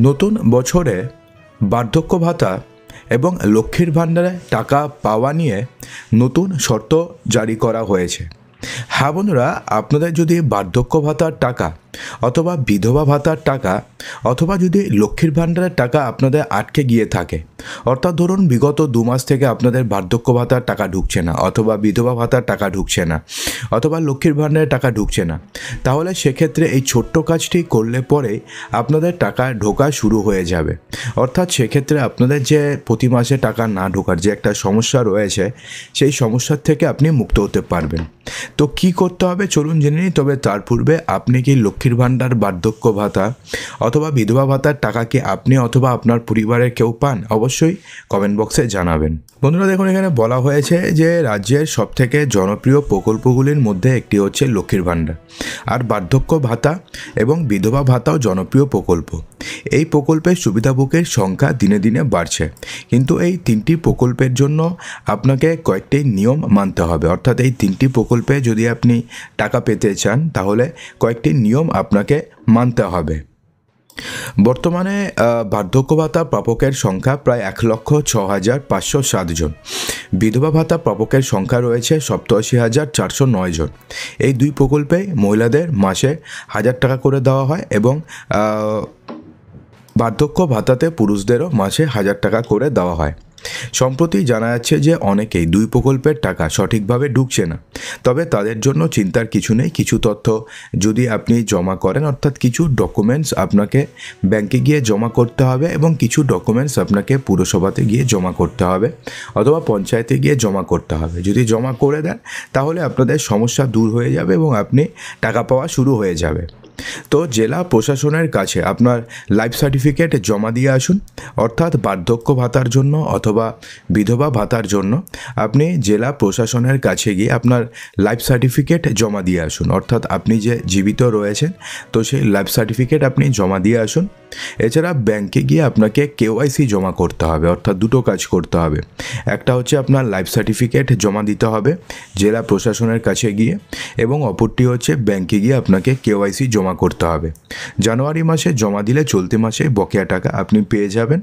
নতুন বছরে বার্ধক্য ভাতা এবং লক্ষ্মীর ভাণ্ডারে টাকা পাওয়া নিয়ে নতুন শর্ত জারি করা হয়েছে। হ্যাঁ বন্ধুরা, আপনাদের যদি বার্ধক্য ভাতার টাকা অথবা বিধবা ভাতার টাকা অথবা যদি লক্ষ্মীর ভাণ্ডারের টাকা আপনাদের আটকে গিয়ে থাকে, অর্থাৎ ধরুন বিগত 2 মাস থেকে আপনাদের বার্ধক্য ভাতার টাকা ঢুকছে না, অথবা বিধবা ভাতার টাকা ঢুকছে না, অথবা লক্ষ্মীর ভাণ্ডারের টাকা ঢুকছে না, তাহলে সেক্ষেত্রে এই ছোট্ট কাজটি করলে পরেই আপনাদের টাকা ঢোকা শুরু হয়ে যাবে। অর্থাৎ সেক্ষেত্রে আপনাদের যে প্রতি মাসে টাকা না ঢোকার যে একটা সমস্যা রয়েছে, সেই সমস্যার থেকে আপনি মুক্ত হতে পারবেন। তো কি করতে হবে চলুন জেনে নিই। তবে তার পূর্বে আপনি কি লক্ষ্মীর ভাণ্ডার, বার্ধক্য ভাতা অথবা বিধবা ভাতার টাকা কি আপনি অথবা আপনার পরিবারের কেউ পান? অবশ্যই কমেন্ট বক্সে জানাবেন। বন্ধুরা দেখুন, এখানে বলা হয়েছে যে রাজ্যের সবথেকে জনপ্রিয় প্রকল্পগুলির মধ্যে একটি হচ্ছে লক্ষ্মীর ভাণ্ডার, আর বার্ধক্য ভাতা এবং বিধবা ভাতাও জনপ্রিয় প্রকল্প। এই প্রকল্পের সুবিধাভোগীর সংখ্যা দিনে দিনে বাড়ছে, কিন্তু এই 3টি প্রকল্পের জন্য আপনাকে কয়েকটি নিয়ম মানতে হবে। অর্থাৎ এই 3টি প্রকল্পে যদি আপনি টাকা পেতে চান তাহলে কয়েকটি নিয়ম আপনাকে মানতে হবে। বর্তমানে বার্ধক্য ভাতা প্রাপকের সংখ্যা প্রায় 1,06,507 জন। বিধবা ভাতা প্রাপকের সংখ্যা রয়েছে 87,409 জন। এই দুই প্রকল্পে মহিলাদের মাসে 1,000 টাকা করে দেওয়া হয় এবং বার্ধক্য ভাতাতে পুরুষদেরও মাসে 1,000 টাকা করে দেওয়া হয়। সম্প্রতি জানা যাচ্ছে যে অনেকেই দুই প্রকল্পের টাকা সঠিকভাবে ঢুকছে না, তবে তাদের জন্য চিন্তার কিছু নেই। কিছু তথ্য যদি আপনি জমা করেন, অর্থাৎ কিছু ডকুমেন্টস আপনাকে ব্যাংকে গিয়ে জমা করতে হবে এবং কিছু ডকুমেন্টস আপনাকে পুরসভাতে গিয়ে জমা করতে হবে অথবা পঞ্চায়েতে গিয়ে জমা করতে হবে। যদি জমা করে দেন তাহলে আপনাদের সমস্যা দূর হয়ে যাবে এবং আপনি টাকা পাওয়া শুরু হয়ে যাবে। তো জেলা প্রশাসনের কাছে আপনার লাইফ সার্টিফিকেট জমা দিয়ে আসুন। অর্থাৎ বার্ধক্য ভাতার জন্য অথবা বিধবা ভাতার জন্য আপনি জেলা প্রশাসনের কাছে গিয়ে আপনার লাইফ সার্টিফিকেট জমা দিয়ে আসুন। অর্থাৎ আপনি যে জীবিত রয়েছেন, তো সেই লাইফ সার্টিফিকেট আপনি জমা দিয়ে আসুন। এছাড়া ব্যাংকে গিয়ে আপনাকে কেওআইসি জমা করতে হবে। অর্থাৎ দুটো কাজ করতে হবে। একটা হচ্ছে আপনার লাইফ সার্টিফিকেট জমা দিতে হবে জেলা প্রশাসনের কাছে গিয়ে, এবং অপরটি হচ্ছে ব্যাংকে গিয়ে আপনাকে কেওআইসি জমা করতে হবে। জানুয়ারি মাসে জমা দিলে চলতি মাসে বকেয়া টাকা আপনি পেয়ে যাবেন।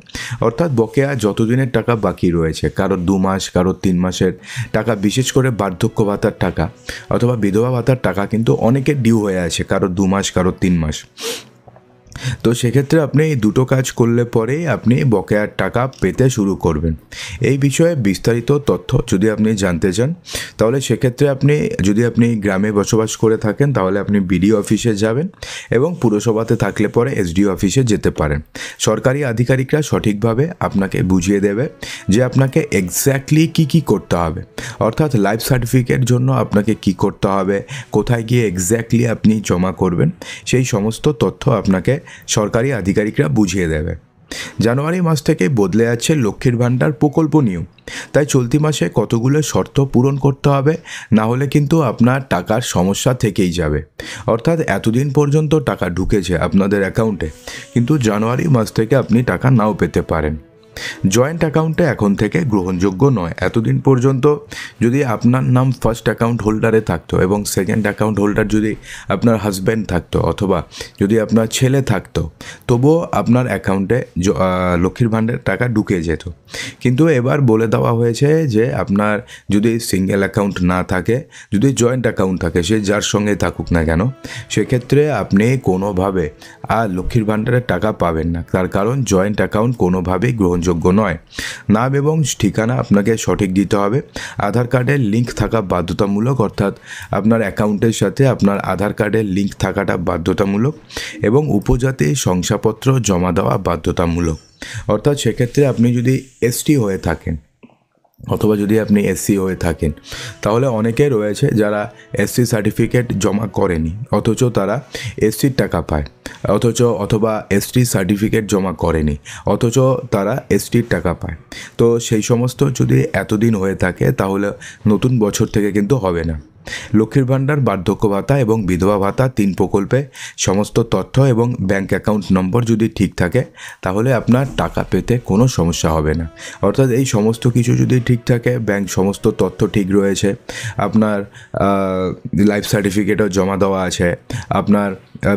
অর্থাৎ বকেয়া যতদিনের টাকা বাকি রয়েছে, কারোর 2 মাস, কারোর 3 মাসের টাকা, বিশেষ করে বার্ধক্য ভাতার টাকা অথবা বিধবা ভাতার টাকা কিন্তু অনেকের ডিউ হয়ে আছে, কারোর 2 মাস, কারোর 3 মাস। তো সেক্ষেত্রে আপনি এই দুটো কাজ করলে পরেই আপনি বকেয়ার টাকা পেতে শুরু করবেন। এই বিষয়ে বিস্তারিত তথ্য যদি আপনি জানতে চান তাহলে সেক্ষেত্রে যদি আপনি গ্রামে বসবাস করে থাকেন তাহলে আপনি বিডিও অফিসে যাবেন, এবং পুরসভাতে থাকলে পরে এসডিও অফিসে যেতে পারেন। সরকারি আধিকারিকরা সঠিকভাবে আপনাকে বুঝিয়ে দেবে যে আপনাকে এক্স্যাক্টলি কী করতে হবে। অর্থাৎ লাইফ সার্টিফিকেট জন্য আপনাকে কি করতে হবে, কোথায় গিয়ে এক্স্যাক্টলি আপনি জমা করবেন, সেই সমস্ত তথ্য আপনাকে সরকারি আধিকারিকরা বুঝিয়ে দেবে। জানুয়ারি মাস থেকে বদলে যাচ্ছে লক্ষ্মীর ভাণ্ডার প্রকল্প নিয়ম। তাই চলতি মাসে কতগুলো শর্ত পূরণ করতে হবে, না হলে কিন্তু আপনার টাকার সমস্যা থেকেই যাবে। অর্থাৎ এতদিন পর্যন্ত টাকা ঢুকেছে আপনাদের অ্যাকাউন্টে, কিন্তু জানুয়ারি মাস থেকে আপনি টাকা নাও পেতে পারেন। জয়েন্ট অ্যাকাউন্টে এখন থেকে গ্রহণযোগ্য নয়। এতদিন পর্যন্ত যদি আপনার নাম ফার্স্ট অ্যাকাউন্ট হোল্ডারে থাকতো এবং সেকেন্ড অ্যাকাউন্ট হোল্ডার যদি আপনার হাজব্যান্ড থাকতো অথবা যদি আপনার ছেলে থাকতো, তবুও আপনার অ্যাকাউন্টে লক্ষ্মীর ভাণ্ডারের টাকা ঢুকে যেত। কিন্তু এবার বলে দেওয়া হয়েছে যে আপনার যদি সিঙ্গেল অ্যাকাউন্ট না থাকে, যদি জয়েন্ট অ্যাকাউন্ট থাকে, সে যার সঙ্গে থাকুক না কেন, সেক্ষেত্রে আপনি কোনোভাবে আর লক্ষ্মীর ভাণ্ডারের টাকা পাবেন না। তার কারণ জয়েন্ট অ্যাকাউন্ট কোনোভাবেই গ্রহণযোগ্য নয়। নাম এবং ঠিকানা আপনাকে সঠিক দিতে হবে। আধার কার্ডের লিঙ্ক থাকা বাধ্যতামূলক, অর্থাৎ আপনার অ্যাকাউন্টের সাথে আপনার আধার কার্ডের লিঙ্ক থাকাটা বাধ্যতামূলক, এবং উপজাতি শংসাপত্র জমা দেওয়া বাধ্যতামূলক। অর্থাৎ সেক্ষেত্রে আপনি যদি এসটি হয়ে থাকেন অথবা যদি আপনি এসসি হয়ে থাকেন, তাহলে অনেকে রয়েছে যারা এসসি সার্টিফিকেট জমা করেনি অথচ তারা এসসির টাকা পায়, অথবা এসটি সার্টিফিকেট জমা করেনি অথচ তারা এসটির টাকা পায়। তো সেই সমস্ত যদি এতদিন হয়ে থাকে তাহলে নতুন বছর থেকে কিন্তু হবে না। লক্ষ্মীর ভাণ্ডার, বার্ধক্য ভাতা এবং বিধবা ভাতা 3 প্রকল্পে সমস্ত তথ্য এবং ব্যাংক অ্যাকাউন্ট নম্বর যদি ঠিক থাকে তাহলে আপনার টাকা পেতে কোনো সমস্যা হবে না। অর্থাৎ এই সমস্ত কিছু যদি ঠিক থাকে, ব্যাংক সমস্ত তথ্য ঠিক রয়েছে, আপনার লাইফ সার্টিফিকেটও জমা দেওয়া আছে, আপনার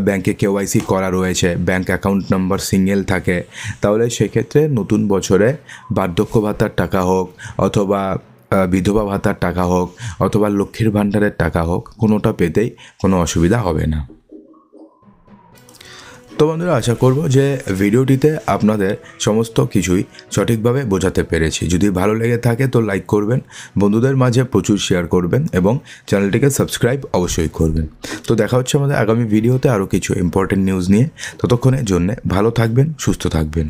ব্যাংকে কেওয়াইসি করা রয়েছে, ব্যাংক অ্যাকাউন্ট নাম্বার সিঙ্গেল থাকে, তাহলে সেক্ষেত্রে নতুন বছরে বার্ধক্য ভাতার টাকা হোক অথবা বিধবা ভাতার টাকা হোক অথবা লক্ষ্মীর ভাণ্ডারের টাকা হোক, কোনোটা পেতেই কোনো অসুবিধা হবে না। তো বন্ধুরা, আশা করব যে ভিডিওটিতে আপনাদের সমস্ত কিছুই সঠিকভাবে বোঝাতে পেরেছি। যদি ভালো লেগে থাকে তো লাইক করবেন, বন্ধুদের মাঝে প্রচুর শেয়ার করবেন এবং চ্যানেলটিকে সাবস্ক্রাইব অবশ্যই করবেন। তো দেখা হচ্ছে আমাদের আগামী ভিডিওতে আরও কিছু ইম্পর্টেন্ট নিউজ নিয়ে। ততক্ষণের জন্যে ভালো থাকবেন, সুস্থ থাকবেন।